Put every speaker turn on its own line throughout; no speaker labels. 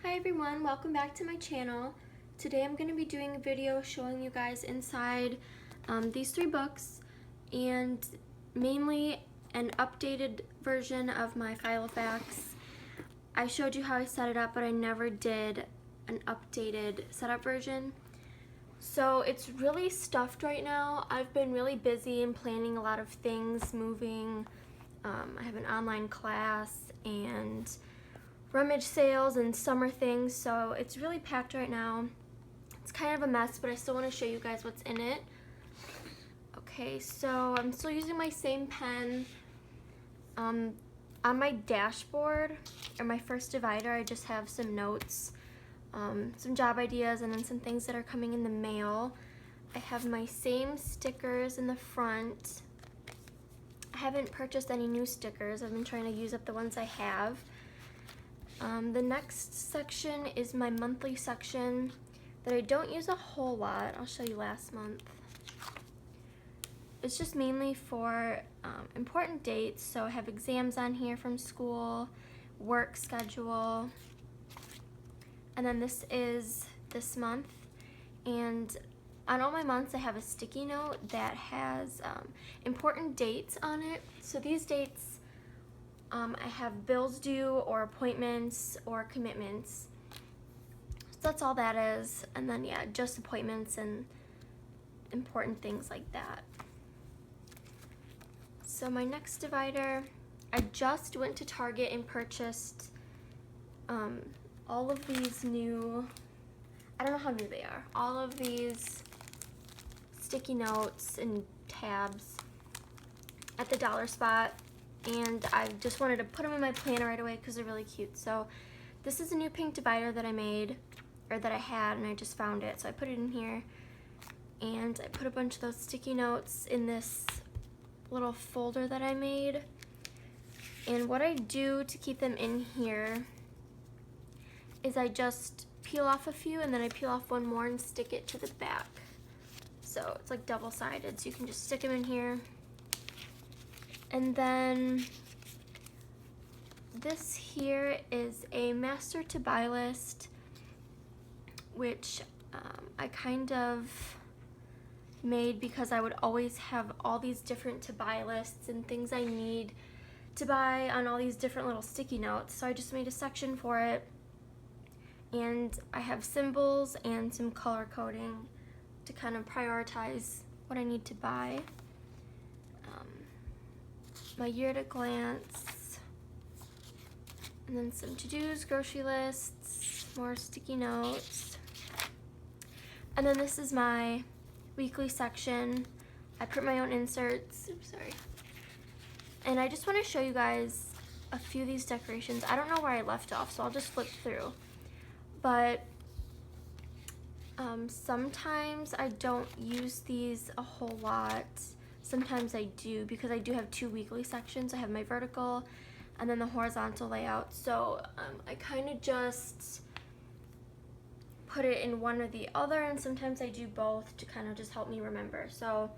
Hi everyone, welcome back to my channel. Today I'm going to be doing a video showing you guys inside these three books and mainly an updated version of my Filofax. I showed you how I set it up, but I never did an updated setup version. So it's really stuffed right now. I've been really busy and planning a lot of things, moving. I have an online class and rummage sales and summer things, so it's really packed right now. It's kind of a mess, but I still want to show you guys what's in it. Okay, so I'm still using my same pen. On my dashboard, or my first divider, I just have some notes, some job ideas, and then some things that are coming in the mail. I have my same stickers in the front. I haven't purchased any new stickers. I've been trying to use up the ones I have. The next section is my monthly section that I don't use a whole lot. I'll show you last month. It's just mainly for important dates. So I have exams on here from school, work schedule, and then this is this month. And on all my months I have a sticky note that has important dates on it. So these dates I have bills due or appointments or commitments. So that's all that is. And then yeah, just appointments and important things like that. So my next divider, I just went to Target and purchased all of these new, I don't know how new they are, all of these sticky notes and tabs at the dollar spot. And I just wanted to put them in my planner right away because they're really cute. So this is a new pink divider that I made, or that I had, and I just found it. So I put it in here, and I put a bunch of those sticky notes in this little folder that I made. And what I do to keep them in here is I just peel off a few, and then I peel off one more and stick it to the back. So it's like double-sided, so you can just stick them in here. And then this here is a master to buy list, which I kind of made because I would always have all these different to buy lists and things I need to buy on all these different little sticky notes. So I just made a section for it, and I have symbols and some color coding to kind of prioritize what I need to buy. My year at a glance, and then some to-dos, grocery lists, more sticky notes, and then this is my weekly section. I print my own inserts. Oops, sorry. And I just want to show you guys a few of these decorations. I don't know where I left off, so I'll just flip through. But sometimes I don't use these a whole lot. Sometimes I do, because I do have two weekly sections. I have my vertical and then the horizontal layout. So I kind of just put it in one or the other, and sometimes I do both to kind of just help me remember. So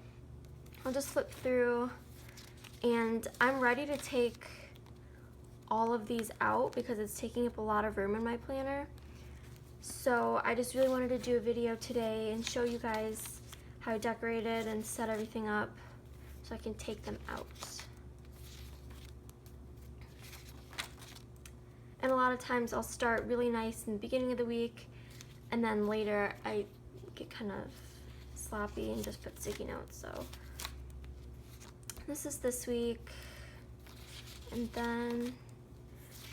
I'll just flip through, and I'm ready to take all of these out because it's taking up a lot of room in my planner. So I just really wanted to do a video today and show you guys how I decorated and set everything up so I can take them out. And a lot of times I'll start really nice in the beginning of the week, and then later I get kind of sloppy and just put sticky notes. So this is this week, and then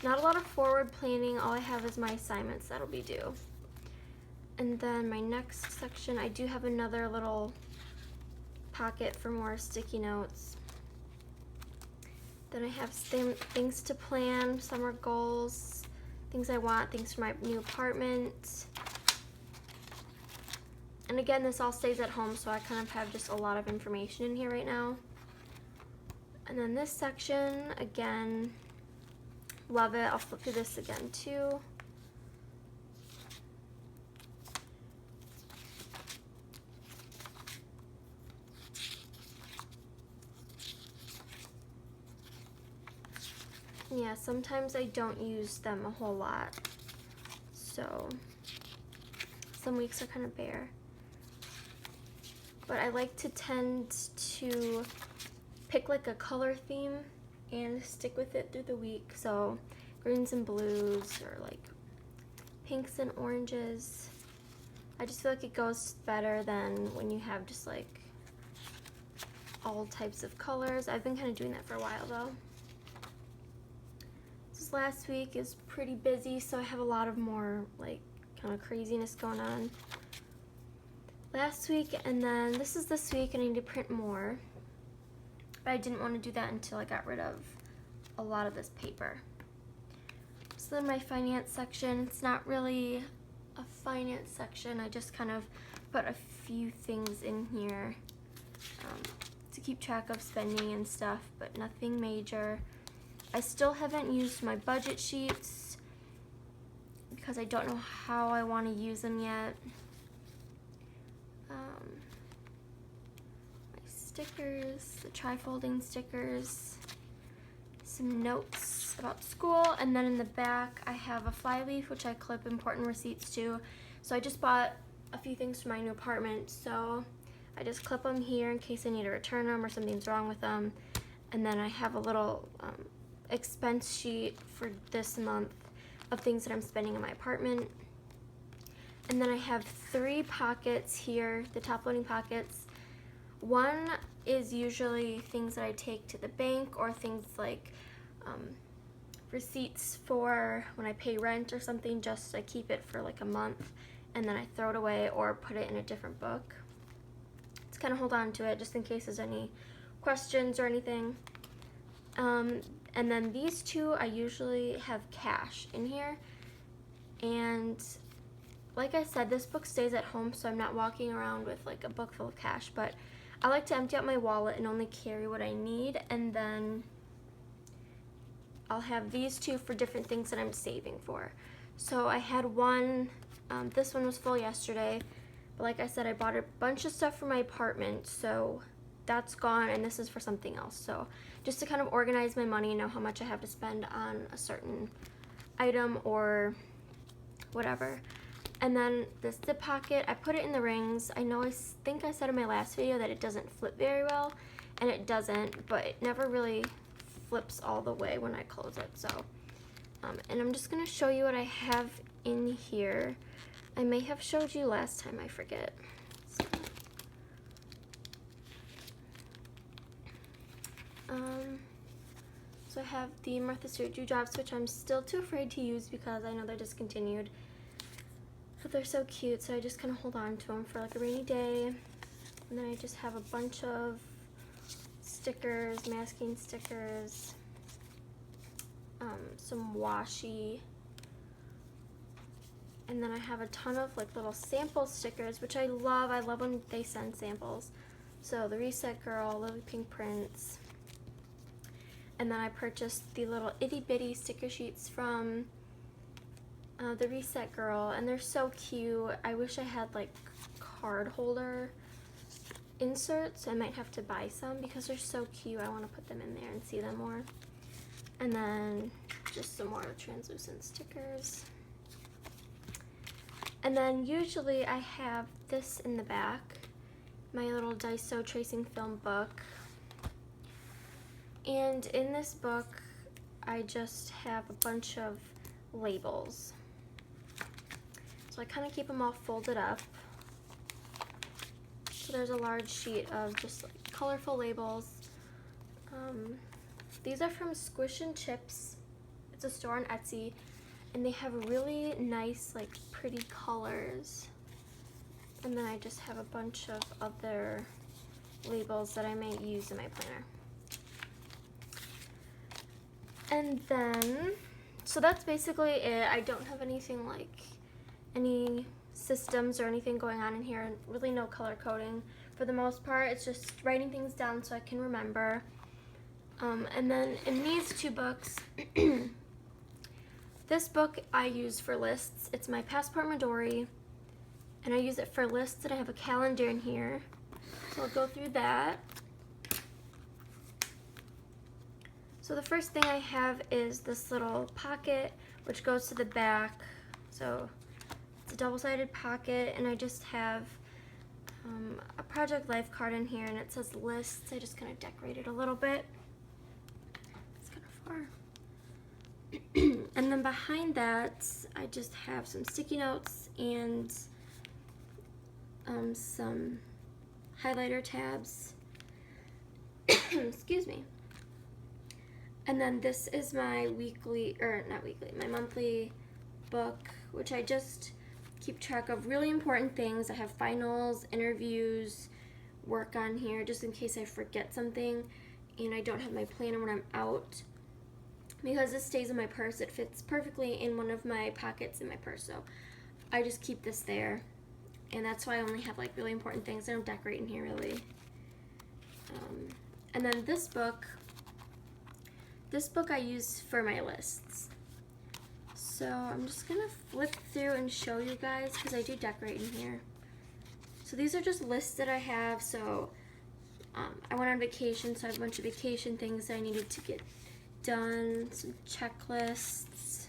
not a lot of forward planning. All I have is my assignments that'll be due. And then my next section, I do have another little pocket for more sticky notes. Then I have things to plan, summer goals, things I want, things for my new apartment. And again, this all stays at home, so I kind of have just a lot of information in here right now. And then this section, again, love it. I'll flip through this again too. Yeah, sometimes I don't use them a whole lot. so some weeks are kind of bare. But I like to tend to pick like a color theme and stick with it through the week. So greens and blues, or like pinks and oranges. I just feel like it goes better than when you have just like all types of colors. I've been kind of doing that for a while though. This last week is pretty busy, so I have a lot of more like kind of craziness going on last week, and then this is this week, and I need to print more. But I didn't want to do that until I got rid of a lot of this paper. So then my finance section, it's not really a finance section. I just kind of put a few things in here to keep track of spending and stuff, but nothing major. I still haven't used my budget sheets because I don't know how I want to use them yet. My stickers, the tri-folding stickers, some notes about school, and then in the back I have a flyleaf which I clip important receipts to. So I just bought a few things for my new apartment, so I just clip them here in case I need to return them or something's wrong with them. And then I have a little expense sheet for this month of things that I'm spending in my apartment. And then I have 3 pockets here, the top loading pockets. One is usually things that I take to the bank, or things like receipts for when I pay rent or something, just I keep it for like a month and then I throw it away or put it in a different book. To kind of hold on to it just in case there's any questions or anything. And then these 2, I usually have cash in here. And like I said, this book stays at home, so I'm not walking around with like a book full of cash, but I like to empty out my wallet and only carry what I need, and then I'll have these 2 for different things that I'm saving for. So I had one, this one was full yesterday, but like I said, I bought a bunch of stuff for my apartment, so that's gone, and this is for something else. So just to kind of organize my money, know how much I have to spend on a certain item or whatever. And then this zip pocket, I put it in the rings. I know I think I said in my last video that it doesn't flip very well, and it doesn't, but it never really flips all the way when I close it. So, and I'm just gonna show you what I have in here. I may have showed you last time, I forget. So I have the Martha Stewart dewdrops, which I'm still too afraid to use because I know they're discontinued. But they're so cute, so I just kind of hold on to them for like a rainy day. And then I just have a bunch of stickers, masking stickers, some washi, and then I have a ton of like little sample stickers, which I love. I love when they send samples. So the Reset Girl, Lily Pink Prince, and then I purchased the little itty bitty sticker sheets from the Reset Girl, and they're so cute. I wish I had like card holder inserts. I might have to buy some because they're so cute. I want to put them in there and see them more. And then just some more translucent stickers. And then usually I have this in the back, my little Daiso tracing film book. And in this book, I just have a bunch of labels. So I kind of keep them all folded up. So there's a large sheet of just like colorful labels. These are from Squish and Chips. It's a store on Etsy, and they have really nice, like pretty colors. And then I just have a bunch of other labels that I may use in my planner. And then, so that's basically it. I don't have anything like any systems or anything going on in here, and really no color coding for the most part. It's just writing things down so I can remember. And then in these 2 books, this book I use for lists. It's my Passport Midori, and I use it for lists, and I have a calendar in here. So I'll go through that. So the first thing I have is this little pocket, which goes to the back. So It's a double-sided pocket, and I just have a Project Life card in here, and it says lists. I just kind of decorated a little bit. It's kind of far. And then behind that, I just have some sticky notes and some highlighter tabs. Excuse me. And then this is my my monthly book, which I just keep track of really important things. I have finals, interviews, work on here, just in case I forget something and I don't have my planner when I'm out. Because this stays in my purse, it fits perfectly in one of my pockets in my purse, so I just keep this there. And that's why I only have like really important things. I don't decorate in here really. And then this book I use for my lists. So I'm just gonna flip through and show you guys, because I do decorate in here. So these are just lists that I have. So I went on vacation, so I have a bunch of vacation things that I needed to get done, some checklists.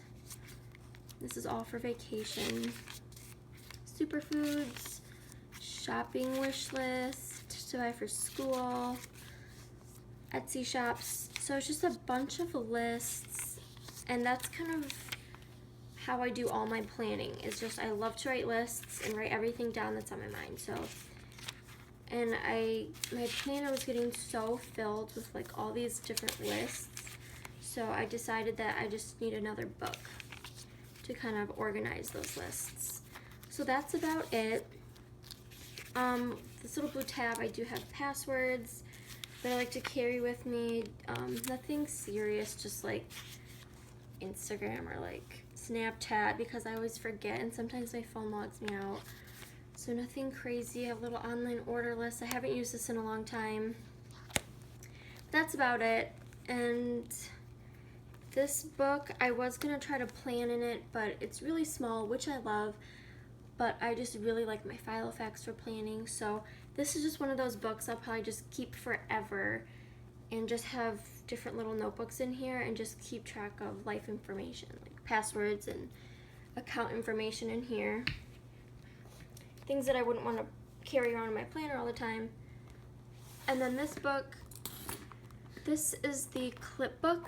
This is all for vacation. Superfoods, shopping wish list, to buy for school, Etsy shops. So it's just a bunch of lists, and that's kind of how I do all my planning. It's just I love to write lists and write everything down that's on my mind. So, and my planner was getting so filled with like all these different lists. So I decided that I just need another book to kind of organize those lists. So that's about it. This little blue tab, I do have passwords that I like to carry with me. Nothing serious, just like Instagram or like Snapchat, because I always forget and sometimes my phone logs me out. So nothing crazy. I have a little online order list. I haven't used this in a long time. That's about it. And this book, I was going to try to plan in it, but it's really small, which I love, but I just really like my Filofax for planning. So this is just one of those books I'll probably just keep forever and just have different little notebooks in here and just keep track of life information, like passwords and account information in here. Things that I wouldn't want to carry around in my planner all the time. And then this book, this is the Clipbook,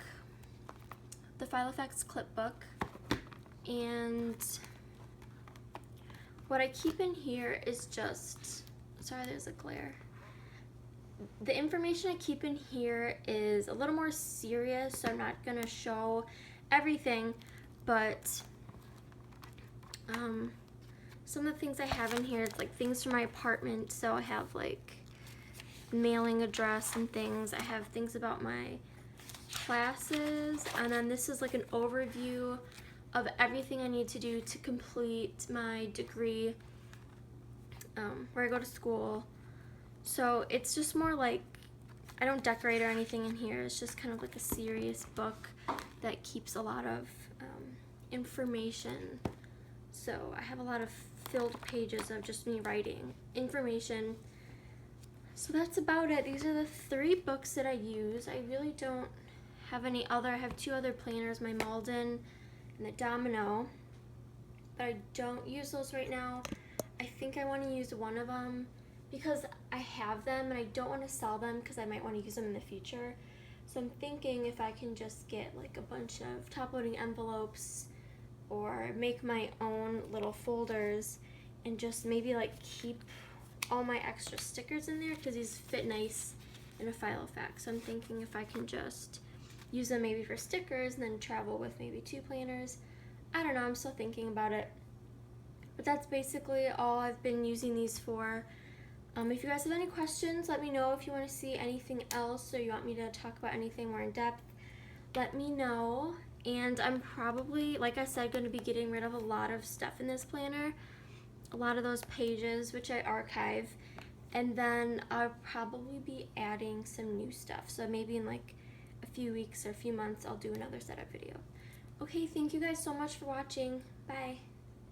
the Filofax Clipbook, and what I keep in here is just, sorry there's a glare. The information I keep in here is a little more serious, so I'm not going to show everything, but some of the things I have in here, it's like things for my apartment, so I have like mailing address and things. I have things about my classes, and then this is like an overview of everything I need to do to complete my degree, where I go to school. So it's just more like, I don't decorate or anything in here. It's just kind of like a serious book that keeps a lot of information. So I have a lot of filled pages of just me writing information. So that's about it. These are the 3 books that I use. I really don't have any other. I have 2 other planners, my Malden and the Domino, but I don't use those right now. I think I want to use one of them because I have them and I don't want to sell them because I might want to use them in the future. So I'm thinking if I can just get like a bunch of top-loading envelopes or make my own little folders and just maybe like keep all my extra stickers in there, because these fit nice in a Filofax. So I'm thinking if I can just use them maybe for stickers and then travel with maybe 2 planners. I don't know, I'm still thinking about it. But that's basically all I've been using these for. If you guys have any questions, let me know. If you want to see anything else or you want me to talk about anything more in depth, let me know. And I'm probably, like I said, going to be getting rid of a lot of stuff in this planner. A lot of those pages, which I archive. And then I'll probably be adding some new stuff. So maybe in like a few weeks or a few months, I'll do another setup video. Okay, thank you guys so much for watching. Bye.